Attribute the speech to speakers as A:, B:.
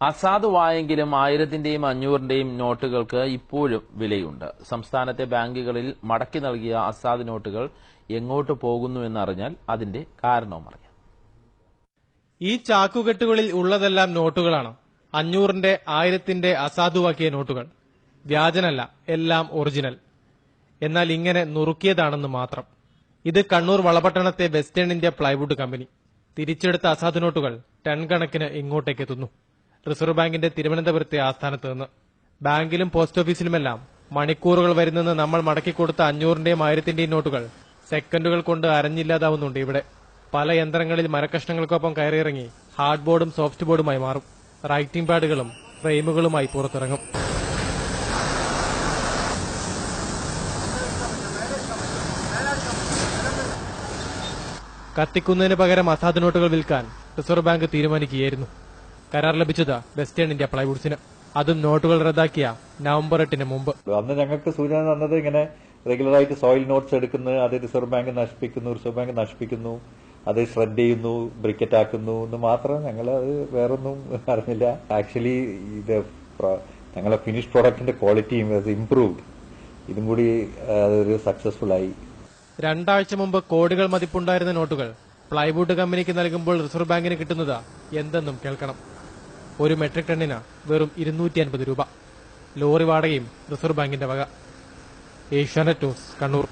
A: അസാധുവായെങ്കിലും 1000-ന്റെയും 500-ന്റെയും നോട്ടുകൾക്ക് ഇപ്പോഴും വിലയുണ്ട്. സംസ്ഥാനത്തെ ബാങ്കുകളിൽ മടക്കി നൽകിയ അസാധു നോട്ടുകൾ എങ്ങോട്ട് പോകുന്നുവെന്നറിഞ്ഞാൽ അതിന്റെ കാരണവും അറിയാം.
B: ഈ ചാക്കുകെട്ടുകളിൽ ഉള്ളതെല്ലാം നോട്ടുകളാണ്. 500-ന്റെ 1000-ന്റെ അസാധുവാക്കിയ നോട്ടുകൾ. വ്യാജനല്ല, എല്ലാം ഒറിജിനൽ. എന്നാൽ ഇങ്ങനെ നുറുക്കിയതാണെന്ന് മാത്രം. ഇത് കണ്ണൂർ വളപട്ടണത്തെ വെസ്റ്റേൺ ഇന്ത്യ പ്ലൈവുഡ് കമ്പനി. തിരിച്ചെടുത്ത അസാധു നോട്ടുകൾ ടൺ കണക്കിന് ഇങ്ങോട്ടേക്ക് എത്തുന്നു. റിസർവ് ബാങ്കിന്റെ തിരുവനന്തപുരത്തെ ആസ്ഥാനത്ത് നിന്ന്. ബാങ്കിലും പോസ്റ്റ് ഓഫീസിലുമെല്ലാം മണിക്കൂറുകൾ വരുന്നെന്ന് നമ്മൾ മടക്കിക്കൊടുത്ത 500-ന്റെയും 1000-ന്റെയും നോട്ടുകൾ സെക്കൻഡുകൾ കൊണ്ട് അരഞ്ഞില്ലാതാവുന്നുണ്ട് ഇവിടെ. പല യന്ത്രങ്ങളിൽ മരക്കഷ്ണങ്ങൾക്കൊപ്പം കയറിയിറങ്ങി ഹാർഡ് ബോർഡും സോഫ്റ്റ് ബോർഡുമായി മാറും. റൈറ്റിംഗ് പാഡുകളും ഫ്രെയിമുകളുമായി പുറത്തിറങ്ങും. കത്തിക്കുന്നതിന് പകരം അസാധു നോട്ടുകൾ വിൽക്കാൻ റിസർവ് ബാങ്ക് തീരുമാനിക്കുകയായിരുന്നു. കരാർ ലഭിച്ചത് വെസ്റ്റേൺ ഇന്ത്യ പ്ലൈവുഡ്സിന്. അതും നോട്ടുകൾ റദ്ദാക്കിയ നവംബർ 8-ന് മുമ്പ്.
C: അന്ന് ഞങ്ങൾക്ക് സൂചന തന്നത് ഇങ്ങനെ റെഗുലറായിട്ട് സോയിൽ നോട്ട്സ് എടുക്കുന്നു, അത് റിസർവ് ബാങ്ക് നശിപ്പിക്കുന്നു, അത് ഷ്രെഡ് ചെയ്യുന്നു, ബ്രിക്കറ്റ് ആക്കുന്നു എന്ന് മാത്രം. ഞങ്ങൾ അത് വേറൊന്നും അറിഞ്ഞില്ല. ആക്ച്വലി ഇത് ഞങ്ങളെ ഫിനിഷ് പ്രോഡക്റ്റിന്റെ ക്വാളിറ്റിയും ഇംപ്രൂവ്ഡ്. ഇതും കൂടി അതൊരു സക്സസ്ഫുൾ ആയി.
B: 2 ആഴ്ച മുമ്പ് കോടികൾ മതിപ്പുണ്ടായിരുന്ന നോട്ടുകൾ പ്ലൈവുഡ് കമ്പനിക്ക് നൽകുമ്പോൾ റിസർവ് ബാങ്കിന് കിട്ടുന്നത് എന്തെന്നും കേൾക്കണം. ഒരു മെട്രിക് ടണ്ണിന് വെറും 250 രൂപ. ലോറി വാടകയും റിസർവ് ബാങ്കിന്റെ വക. ഏഷ്യാനെറ്റ് ന്യൂസ്, കണ്ണൂർ.